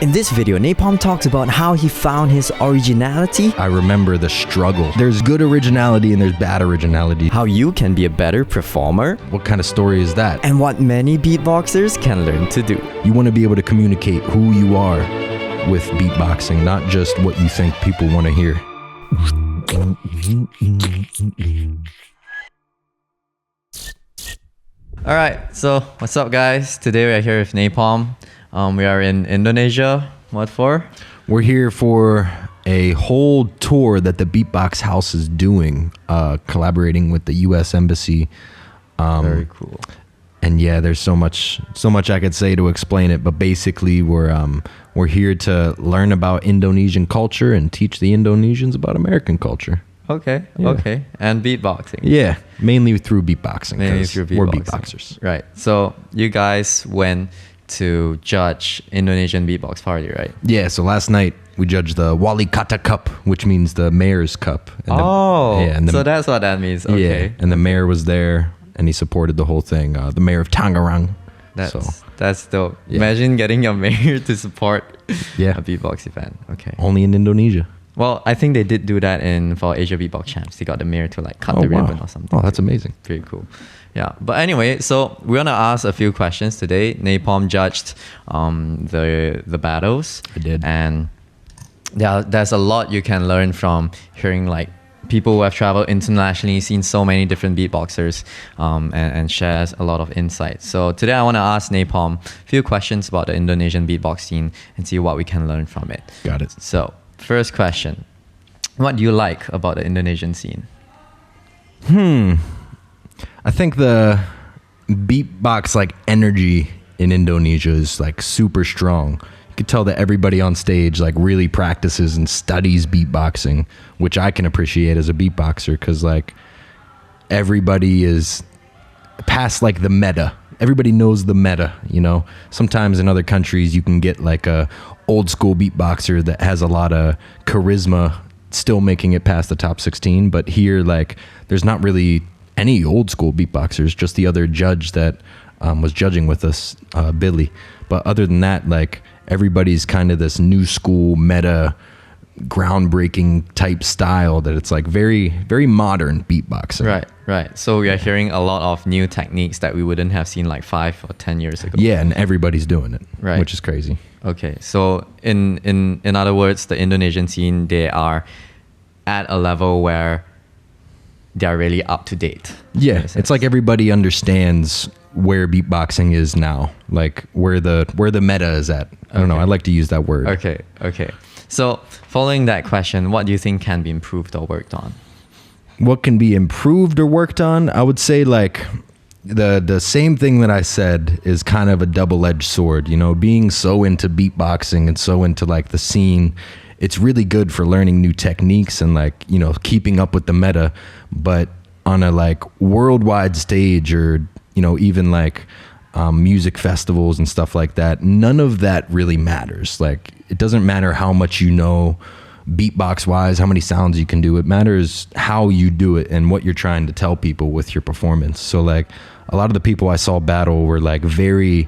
In this video, NaPoM talks about how he found his originality, I remember the struggle. There's good originality and there's bad originality. how you can be a better performer, What kind of story is that? and what many beatboxers can learn to do. You want to be able to communicate who you are with beatboxing, not just what you think people want to hear. Alright, so what's up guys? Today we are here with NaPoM. We are in Indonesia. What for? We're here for a whole tour that the Beatbox House is doing, collaborating with the U.S. Embassy. Very cool. And yeah, there's so much I could say to explain it, but basically we're here to learn about Indonesian culture and teach the Indonesians about American culture. Okay, Yeah. okay. And beatboxing. Yeah, mainly through beatboxing. Mainly 'cause through We're beatboxing. beatboxers. Right. So you guys went to judge Indonesian beatbox party, right? Yeah, so last night we judged the Wali Kata Cup, which means the mayor's cup. And so that's what that means. Okay. Yeah, and the mayor was there and he supported the whole thing. The mayor of Tangerang. That's dope. Yeah. Imagine getting your mayor to support Yeah. a beatbox event. Okay. Only in Indonesia. Well, I think they did do that for Asia Beatbox Champs. They got the mayor to like cut Oh, the wow. ribbon or something. Oh, that's amazing. Pretty cool. Yeah. But anyway, so we're gonna ask a few questions today. NaPoM judged the battles. I did. And there's a lot you can learn from hearing like people who have traveled internationally, seen so many different beatboxers, and shares a lot of insights. So today I want to ask NaPoM a few questions about the Indonesian beatbox scene and see what we can learn from it. Got it. So first question, what do you like about the Indonesian scene? I think the beatbox like energy in Indonesia is like super strong. You could tell that everybody on stage like really practices and studies beatboxing, which I can appreciate as a beatboxer because like everybody is past like the meta. Everybody knows the meta, you know. Sometimes in other countries you can get like a old school beatboxer that has a lot of charisma still making it past the top 16, but here like there's not really any old school beatboxers, just the other judge that was judging with us, Billy. But other than that, like everybody's kind of this new school meta groundbreaking type style that it's like very, very modern beatboxing. Right. So we are hearing a lot of new techniques that we wouldn't have seen like 5 or 10 years ago. Yeah, and everybody's doing it, Right. which is crazy. Okay, so in other words, the Indonesian scene, they are at a level where they are really up to date. Yeah, in a sense. it's like everybody understands where beatboxing is now, like where the meta is at. I don't know. Okay. I like to use that word. Okay. So following that question, what do you think can be improved or worked on? What can be improved or worked on? I would say like the same thing that I said is kind of a double-edged sword. You know, being so into beatboxing and so into like the scene, it's really good for learning new techniques and like, you know, keeping up with the meta. But on a like worldwide stage or, you know, even like music festivals and stuff like that, none of that really matters. Like it doesn't matter how much you know beatbox wise, how many sounds you can do. It matters how you do it and what you're trying to tell people with your performance. So like a lot of the people I saw battle were like very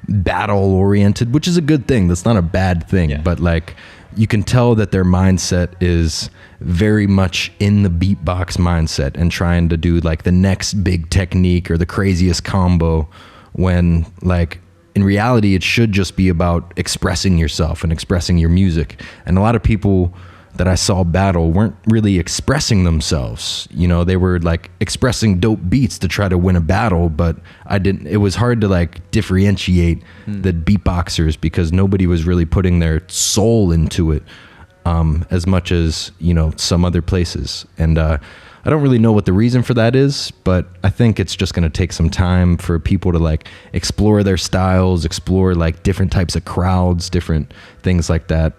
battle oriented, which is a good thing. That's not a bad thing. Yeah. But like you can tell that their mindset is very much in the beatbox mindset and trying to do like the next big technique or the craziest combo, when like in reality it should just be about expressing yourself and expressing your music. And a lot of people that I saw battle weren't really expressing themselves. You know, they were like expressing dope beats to try to win a battle, but it was hard to like differentiate the beatboxers because nobody was really putting their soul into it as much as, you know, some other places. And I don't really know what the reason for that is, but I think it's just going to take some time for people to like explore their styles, explore like different types of crowds, different things like that.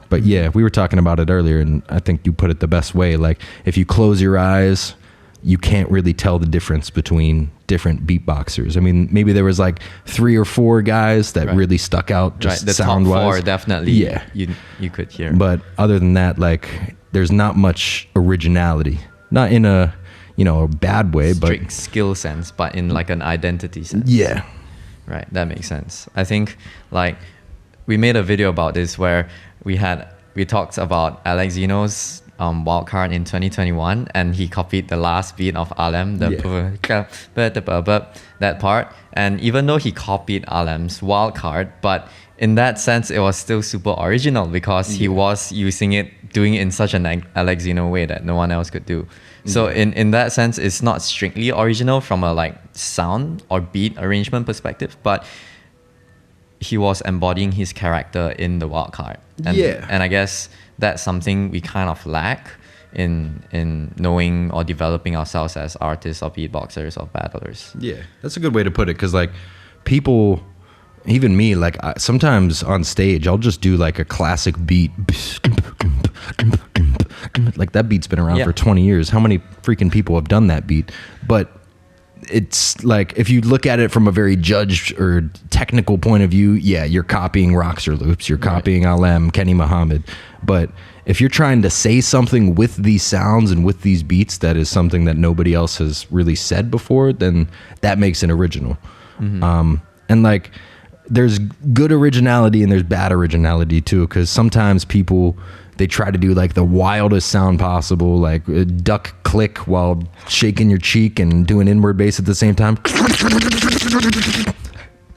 But yeah, we were talking about it earlier, and I think you put it the best way. Like if you close your eyes, you can't really tell the difference between different beatboxers. I mean, maybe there was like 3 or 4 guys that really stuck out just the sound top wise. 4 definitely. Yeah. You could hear. But other than that, like there's not much originality. Not in a, you know, a bad way, strict skill sense, but in like an identity sense. yeah. Right, that makes sense. I think like we made a video about this where we talked about Alex Zeno's wildcard in 2021, and he copied the last beat of Alem, that part. And even though he copied Alem's wildcard, but in that sense, it was still super original because he was using it, doing it in such an Alex Zeno way that no one else could do. So in that sense, it's not strictly original from a like sound or beat arrangement perspective, but he was embodying his character in the wildcard. And I guess that's something we kind of lack in knowing or developing ourselves as artists or beatboxers or battlers. Yeah, that's a good way to put it, because like people, even me, like sometimes on stage I'll just do like a classic beat, like that beat's been around for 20 years. How many freaking people have done that beat? But it's like, if you look at it from a very judged or technical point of view, yeah, you're copying Roxer loops, you're copying Alem, Kenny Muhammad. But if you're trying to say something with these sounds and with these beats that is something that nobody else has really said before, then that makes it original. And like, there's good originality and there's bad originality too, because sometimes people, they try to do like the wildest sound possible, like a duck click while shaking your cheek and doing inward bass at the same time.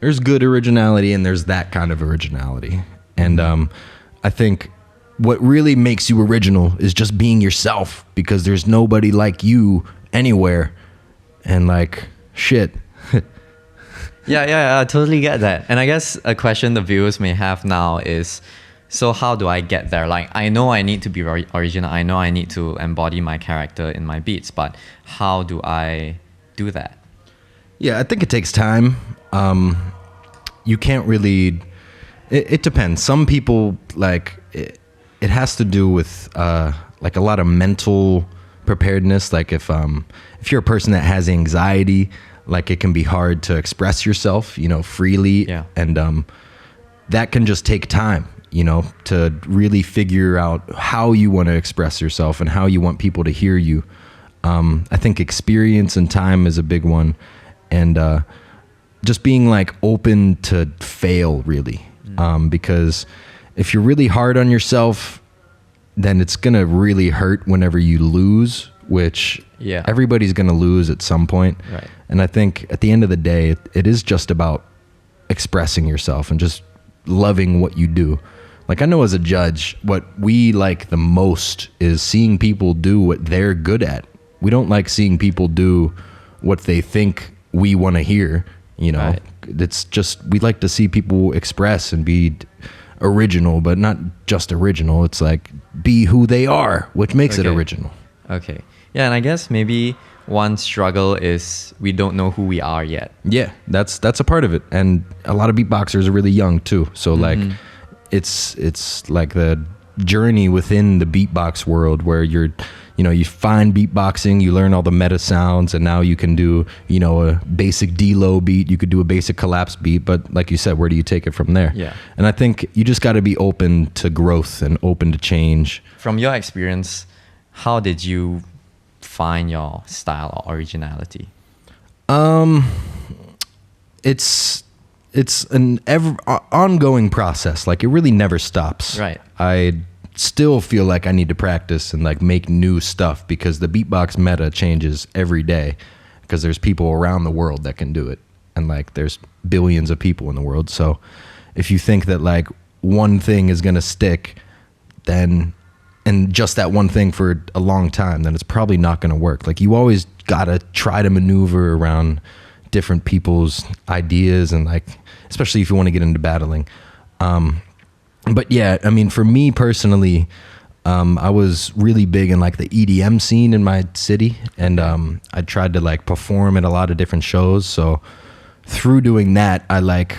There's good originality and there's that kind of originality. And I think what really makes you original is just being yourself, because there's nobody like you anywhere. And like, shit. Yeah, I totally get that. And I guess a question the viewers may have now is, so how do I get there? Like, I know I need to be original. I know I need to embody my character in my beats, but how do I do that? Yeah, I think it takes time. You can't really, it depends. Some people, like, it has to do with like a lot of mental preparedness. Like if you're a person that has anxiety, like it can be hard to express yourself, you know, freely. Yeah. And that can just take time, you know, to really figure out how you want to express yourself and how you want people to hear you. I think experience and time is a big one. And just being like open to fail, really. Because if you're really hard on yourself, then it's going to really hurt whenever you lose, which everybody's going to lose at some point. Right. And I think at the end of the day, it is just about expressing yourself and just loving what you do. Like, I know as a judge, what we like the most is seeing people do what they're good at. We don't like seeing people do what they think we want to hear. You know, Right. It's just, we like to see people express and be original, but not just original. It's like, be who they are, which makes it original. Okay. Yeah, and I guess maybe one struggle is we don't know who we are yet. Yeah, that's a part of it. And a lot of beatboxers are really young too. So like, it's like the journey within the beatbox world where you're, you know, you find beatboxing, you learn all the meta sounds, and now you can do, you know, a basic D-low beat, you could do a basic collapse beat, but like you said, where do you take it from there? Yeah. And I think you just got to be open to growth and open to change. From your experience, how did you find your style or originality? It's an ongoing process. Like, it really never stops. Right. I still feel like I need to practice and like make new stuff, because the beatbox meta changes every day, because there's people around the world that can do it, and like there's billions of people in the world. So if you think that like one thing is going to stick, then, and just that one thing for a long time, then it's probably not going to work. Like, you always got to try to maneuver around different people's ideas, and like, especially if you want to get into battling. But yeah, I mean, for me personally, I was really big in like the EDM scene in my city, and I tried to like perform at a lot of different shows. So through doing that, I like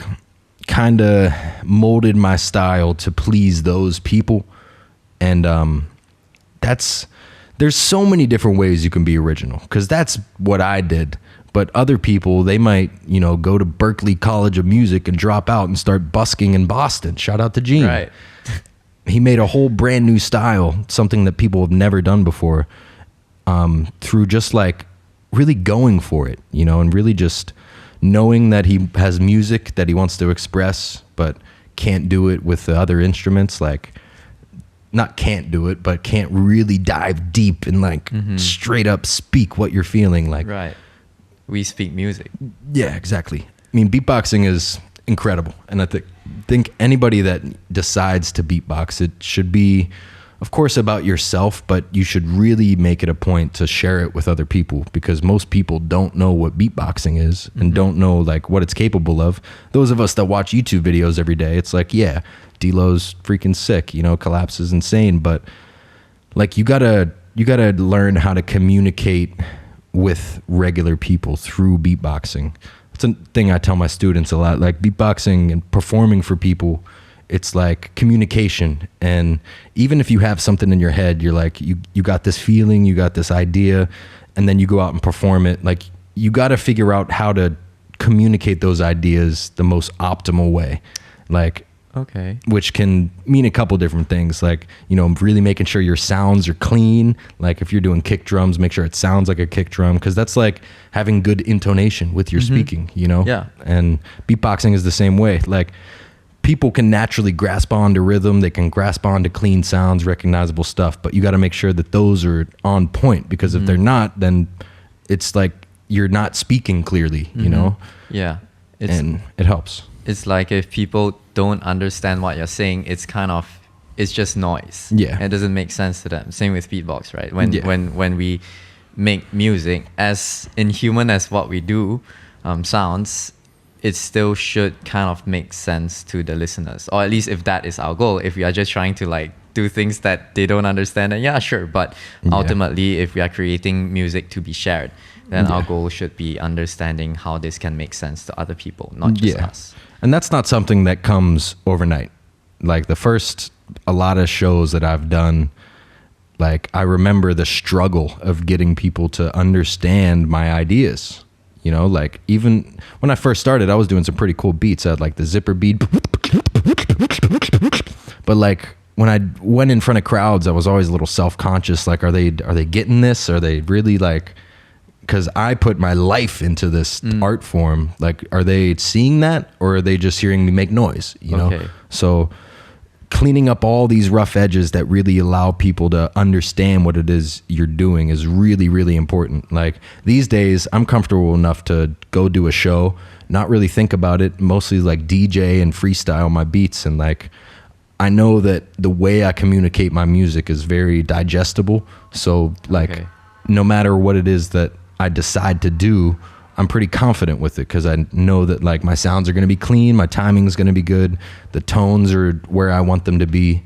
kind of molded my style to please those people. And there's so many different ways you can be original, because that's what I did. But other people, they might, you know, go to Berklee College of Music and drop out and start busking in Boston. Shout out to Gene. Right. He made a whole brand new style, something that people have never done before, through just like really going for it, you know, and really just knowing that he has music that he wants to express, but can't do it with the other instruments, like not can't do it, but can't really dive deep and like straight up speak what you're feeling. Like, Right. We speak music. yeah, exactly. I mean, beatboxing is incredible. And I think anybody that decides to beatbox, it should be, of course, about yourself, but you should really make it a point to share it with other people, because most people don't know what beatboxing is and don't know like what it's capable of. Those of us that watch YouTube videos every day, it's like, yeah, D-Lo's freaking sick, you know, Collapse is insane, but like you gotta learn how to communicate with regular people through beatboxing. It's a thing I tell my students a lot, like beatboxing and performing for people, it's like communication. And even if you have something in your head, you're like, you got this feeling, you got this idea, and then you go out and perform it. Like you got to figure out how to communicate those ideas the most optimal way. Like, Okay. which can mean a couple different things, like, you know, really making sure your sounds are clean. Like if you're doing kick drums, make sure it sounds like a kick drum, because that's like having good intonation with your speaking, you know? Yeah. And beatboxing is the same way. Like people can naturally grasp onto rhythm, they can grasp onto clean sounds, recognizable stuff, but you got to make sure that those are on point, because if they're not, then it's like you're not speaking clearly, you know? Yeah. And it helps. It's like if people don't understand what you're saying, it's just noise. Yeah. It doesn't make sense to them. Same with beatbox, right? Yeah. When we make music, as inhuman as what we do sounds, it still should kind of make sense to the listeners. Or at least if that is our goal. If we are just trying to like do things that they don't understand, then yeah, sure. But ultimately, if we are creating music to be shared, then our goal should be understanding how this can make sense to other people, not just us. And that's not something that comes overnight. Like a lot of shows that I've done, like I remember the struggle of getting people to understand my ideas. You know, like even when I first started, I was doing some pretty cool beats. I had like the zipper beat. But like when I went in front of crowds, I was always a little self-conscious. Like, are they getting this? Are they really like, because I put my life into this art form. Like, are they seeing that, or are they just hearing me make noise? You know? So cleaning up all these rough edges that really allow people to understand what it is you're doing is really, really important. Like these days, I'm comfortable enough to go do a show, not really think about it, mostly like DJ and freestyle my beats. And like, I know that the way I communicate my music is very digestible. So like, no matter what it is that I decide to do, I'm pretty confident with it, because I know that like my sounds are going to be clean, my timing is going to be good, the tones are where I want them to be.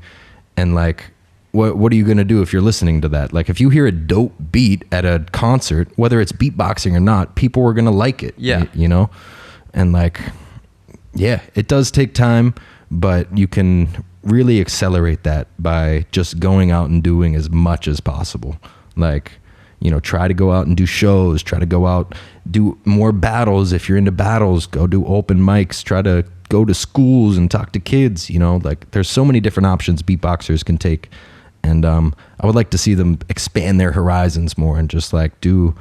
And like, what are you going to do if you're listening to that? Like if you hear a dope beat at a concert, whether it's beatboxing or not, people are going to like it. You know? And like, yeah, it does take time, but you can really accelerate that by just going out and doing as much as possible. Like, you know, try to go out and do shows, try to go out, do more battles. If you're into battles, go do open mics, try to go to schools and talk to kids, you know, like there's so many different options beatboxers can take. And I would like to see them expand their horizons more and just like do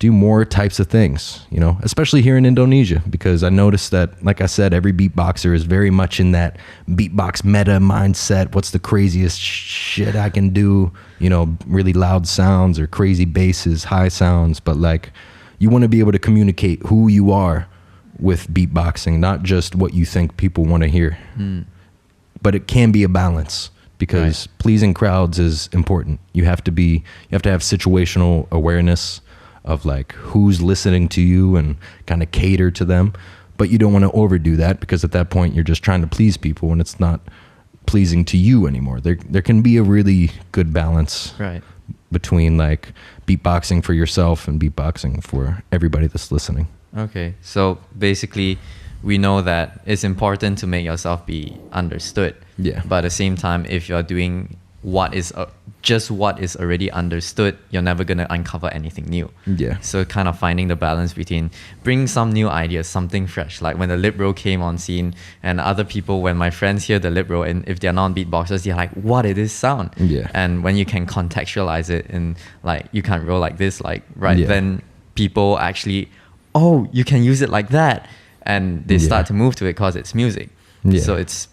more types of things, you know, especially here in Indonesia, because I noticed that, like I said, every beatboxer is very much in that beatbox meta mindset. What's the craziest shit I can do? You know, really loud sounds or crazy basses, high sounds. But like, you want to be able to communicate who you are with beatboxing, not just what you think people want to hear. But it can be a balance, because pleasing crowds is important. You have to have situational awareness of like who's listening to you and kind of cater to them. But you don't want to overdo that, because at that point you're just trying to please people and it's not pleasing to you anymore. There can be a really good balance between like beatboxing for yourself and beatboxing for everybody that's listening. Okay, so basically we know that it's important to make yourself be understood. Yeah. But at the same time, if you're doing just what is already understood, you're never going to uncover anything new. Yeah. So kind of finding the balance between bringing some new ideas, something fresh. Like when the lip roll came on scene, and other people, when my friends hear the lip roll, and if they're non-beatboxers, they're like, what is this sound? Yeah. And when you can contextualize it in like, you can't roll like this, like, then people actually, oh, you can use it like that. And they start to move to it because it's music. Yeah. So it's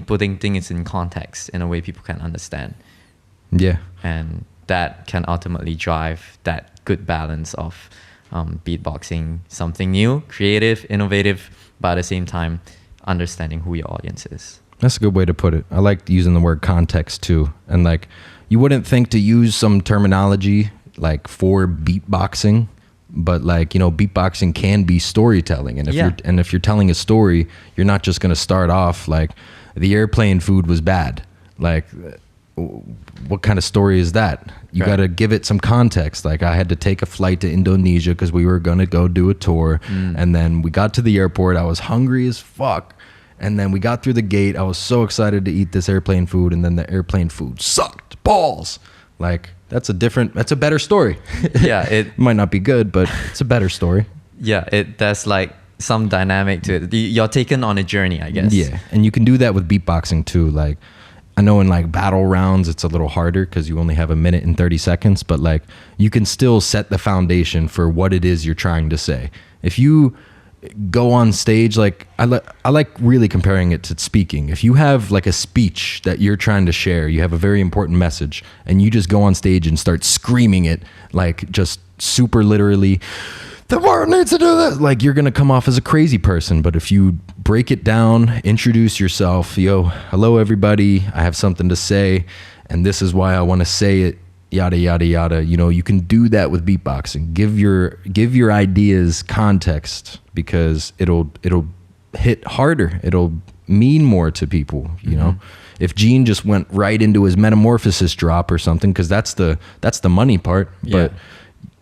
putting things in context in a way people can understand. Yeah. And that can ultimately drive that good balance of beatboxing something new, creative, innovative, but at the same time, understanding who your audience is. That's a good way to put it. I like using the word context too. And like, you wouldn't think to use some terminology like for beatboxing, but like, you know, beatboxing can be storytelling. And if you're telling a story, you're not just going to start off like the airplane food was bad. Like, what kind of story is that? You got to give it some context. Like, I had to take a flight to Indonesia because we were going to go do a tour. And then we got to the airport. I was hungry as fuck. And then we got through the gate. I was so excited to eat this airplane food. And then the airplane food sucked balls. Like, that's a better story. Yeah. It might not be good, but it's a better story. Yeah. There's like some dynamic to it. You're taken on a journey, I guess. Yeah. And you can do that with beatboxing too. Like, I know in like battle rounds, it's a little harder because you only have 1 minute and 30 seconds, but like you can still set the foundation for what it is you're trying to say. If you go on stage, like I like really comparing it to speaking. If you have like a speech that you're trying to share, you have a very important message and you just go on stage and start screaming it, like just super literally, the world needs to do this. Like, you're going to come off as a crazy person. But if you break it down, introduce yourself, hello, everybody, I have something to say, and this is why I want to say it, yada, yada, yada. You know, you can do that with beatboxing. Give your ideas context because it'll hit harder. It'll mean more to people, you know? If Gene just went right into his metamorphosis drop or something, because that's the money part, but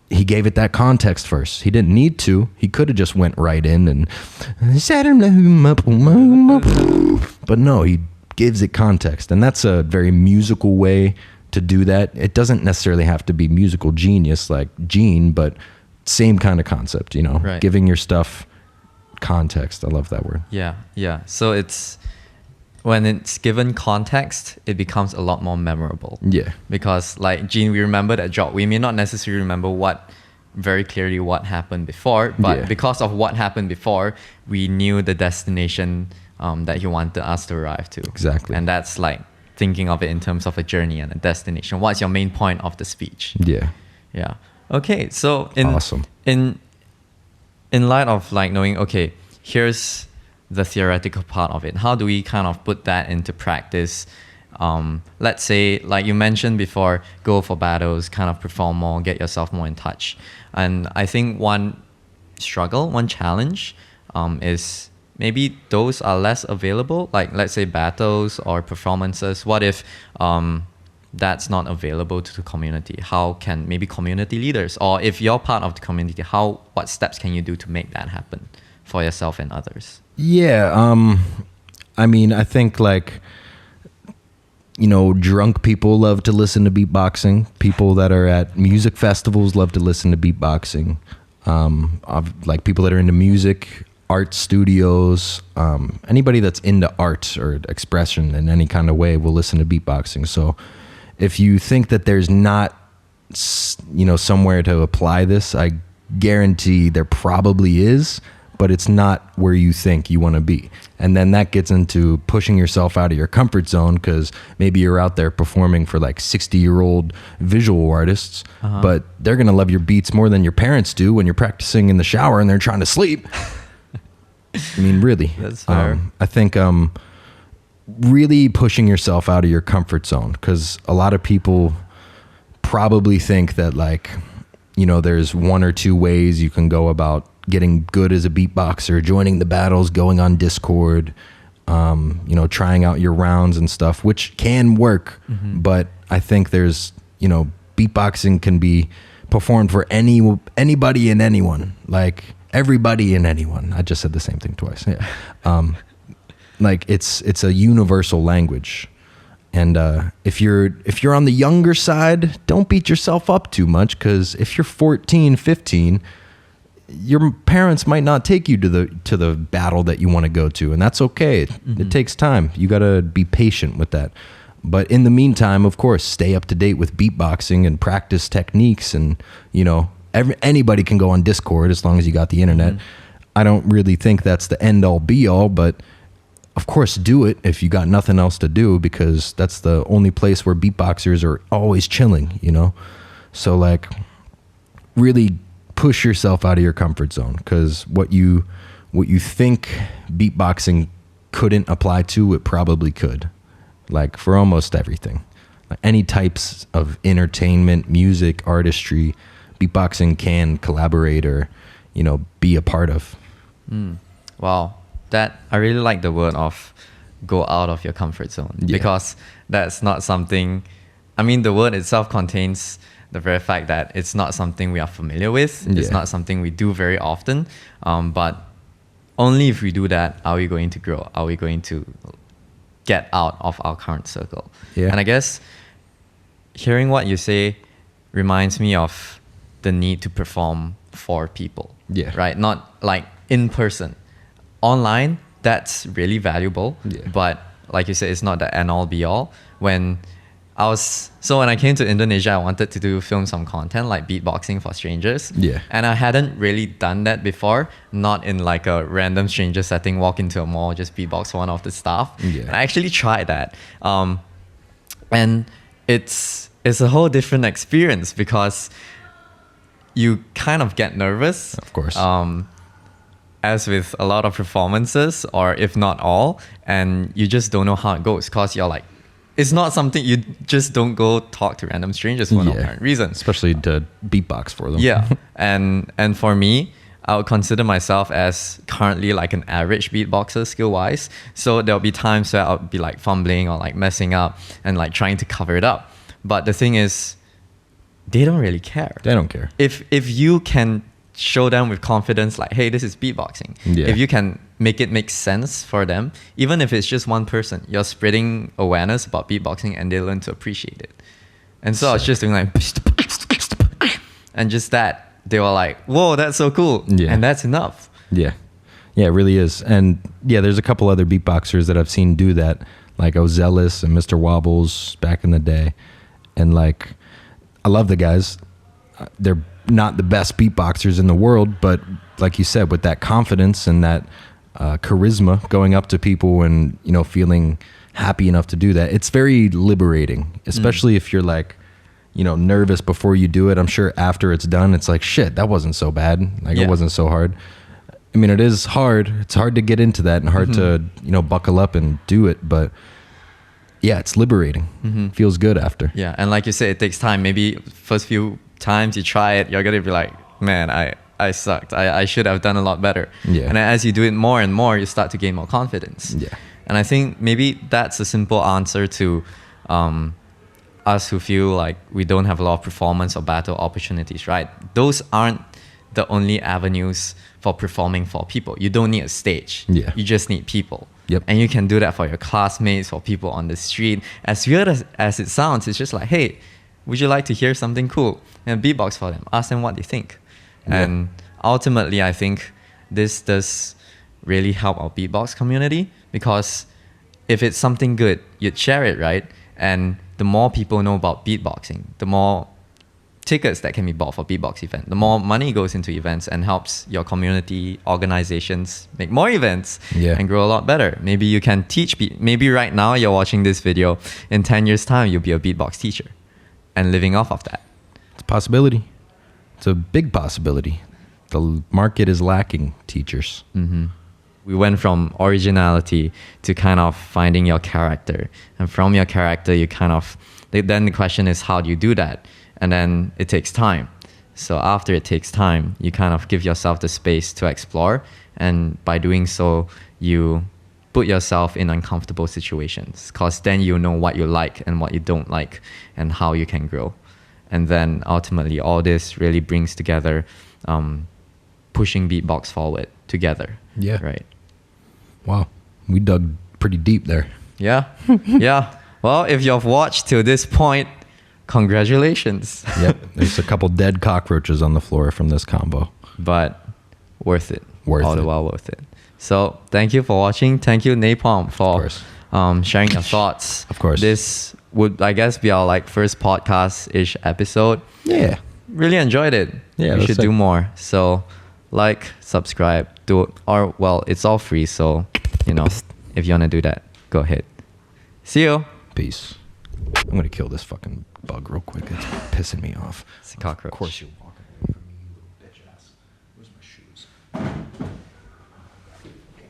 he gave it that context first. He didn't need to. He could have just went right in and but no, he gives it context. And that's a very musical way to do that. It doesn't necessarily have to be musical genius like Gene, but same kind of concept, you know, giving your stuff context. I love that word. Yeah. So when it's given context, it becomes a lot more memorable. Yeah. Because like Gene, we remember that drop. We may not necessarily remember very clearly what happened before, but because of what happened before, we knew the destination that he wanted us to arrive to. Exactly. And that's like thinking of it in terms of a journey and a destination. What's your main point of the speech? Yeah. Yeah. Okay. So awesome. In light of like knowing, okay, here's the theoretical part of it. How do we kind of put that into practice? Let's say, like you mentioned before, go for battles, kind of perform more, get yourself more in touch. And I think one challenge is maybe those are less available, like let's say battles or performances. What if that's not available to the community? How can maybe community leaders, or if you're part of the community, what steps can you do to make that happen for yourself and others? Yeah, I mean, I think like, you know, drunk people love to listen to beatboxing. People that are at music festivals love to listen to beatboxing. Like people that are into music, art studios, anybody that's into art or expression in any kind of way will listen to beatboxing. So if you think that there's not, you know, somewhere to apply this, I guarantee there probably is, but it's not where you think you want to be. And then that gets into pushing yourself out of your comfort zone, because maybe you're out there performing for like 60-year-old visual artists, but they're going to love your beats more than your parents do when you're practicing in the shower and they're trying to sleep. I mean, really. That's fair. I think really pushing yourself out of your comfort zone, because a lot of people probably think that, like, you know, there's one or two ways you can go about getting good as a beatboxer: joining the battles, going on Discord, you know, trying out your rounds and stuff, which can work. But I think there's, you know, beatboxing can be performed for anybody and anyone, like everybody and anyone. I just said the same thing twice. Yeah. Like it's a universal language. And if you're on the younger side, don't beat yourself up too much, because if you're 14, 15, your parents might not take you to the battle that you want to go to, and that's okay. It takes time. You got to be patient with that. But in the meantime, of course, stay up to date with beatboxing and practice techniques. And, you know, anybody can go on Discord as long as you got the internet. I don't really think that's the end all be all, but of course, do it if you got nothing else to do, because that's the only place where beatboxers are always chilling, you know? So like really push yourself out of your comfort zone, because what you think beatboxing couldn't apply to, it probably could, like for almost everything. Like any types of entertainment, music, artistry, beatboxing can collaborate or, you know, be a part of. Wow, that I really like the word of go out of your comfort zone, because that's not something, I mean, the word itself contains the very fact that it's not something we are familiar with. It's not something we do very often, but only if we do that are we going to grow, are we going to get out of our current circle. And I guess hearing what you say reminds me of the need to perform for people, right? Not like in person. Online, that's really valuable, but like you said, it's not the end all be all. When I came to Indonesia, I wanted to film some content like beatboxing for strangers. And I hadn't really done that before, not in like a random stranger setting, walk into a mall, just beatbox for one of the staff. And I actually tried that. And it's a whole different experience, because you kind of get nervous. Of course. As with a lot of performances, or if not all, and you just don't know how it goes, because you're like, it's not something, you just don't go talk to random strangers for no apparent reason. Especially to beatbox for them. And for me, I would consider myself as currently like an average beatboxer skill-wise. So there'll be times where I'll be like fumbling or like messing up and like trying to cover it up. But the thing is, they don't really care. They don't care. If you can show them with confidence, like, hey, this is beatboxing. If you can make it make sense for them, even if it's just one person, you're spreading awareness about beatboxing and they learn to appreciate it. And so I was just doing like, and just that, they were like, whoa, that's so cool. And that's enough. Yeah, it really is. And yeah, there's a couple other beatboxers that I've seen do that, like Ozelis and Mr. Wobbles back in the day. And like, I love the guys. They're not the best beatboxers in the world, but like you said, with that confidence and that charisma, going up to people and, you know, feeling happy enough to do that, it's very liberating, especially if you're like, you know, nervous before you do it. I'm sure after it's done, it's like, shit, that wasn't so bad. Like it wasn't so hard. I mean, it is hard. It's hard to get into that and hard to, you know, buckle up and do it. But yeah, it's liberating. Feels good after. Yeah. And like you said, it takes time. Maybe first few times you try it, you're going to be like, man, I sucked. I should have done a lot better. And as you do it more and more, you start to gain more confidence. And I think maybe that's a simple answer to us who feel like we don't have a lot of performance or battle opportunities, right? Those aren't the only avenues for performing for people. You don't need a stage. You just need people. And you can do that for your classmates, for people on the street. As weird as it sounds, it's just like, hey, would you like to hear something cool? And beatbox for them. Ask them what they think. And ultimately, I think this does really help our beatbox community, because if it's something good, you'd share it, right? And the more people know about beatboxing, the more tickets that can be bought for beatbox event, the more money goes into events and helps your community organizations make more events and grow a lot better. Maybe you can teach, maybe right now you're watching this video, in 10 years time, you'll be a beatbox teacher and living off of that. It's a possibility. It's a big possibility. The market is lacking teachers. We went from originality to kind of finding your character. And from your character, you kind of, then the question is, how do you do that? And then it takes time. So after it takes time, you kind of give yourself the space to explore. And by doing so, you put yourself in uncomfortable situations, because then you know what you like and what you don't like and how you can grow. And then ultimately, all this really brings together pushing beatbox forward together. Right. Wow. We dug pretty deep there. Yeah. Well, if you've watched till this point, congratulations. There's a couple dead cockroaches on the floor from this combo. But worth it. All the while worth it. So thank you for watching. Thank you, NaPoM, for sharing your thoughts. Of course. This would, I guess, be our like first podcast-ish episode. Really enjoyed it. We should do more. So like, subscribe, do it, or well, it's all free. So, you know, if you want to do that, go ahead. See you. Peace. I'm gonna kill this fucking bug real quick. It's pissing me off. It's a cockroach. Of course you're walking away from me, you little bitch ass. Where's my shoes?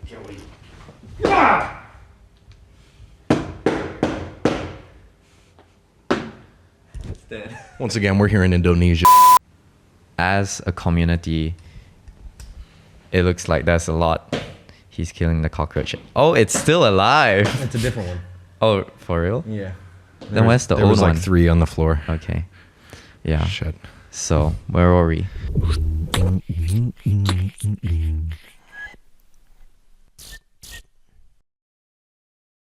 Can't wait. It's dead. Once again, we're here in Indonesia. As a community, it looks like there's a lot. He's killing the cockroach. Oh, it's still alive. It's a different one. Oh, for real? Yeah. Then where's the there old was one? like 3 on the floor. Okay. Yeah. Shit. So, where were we?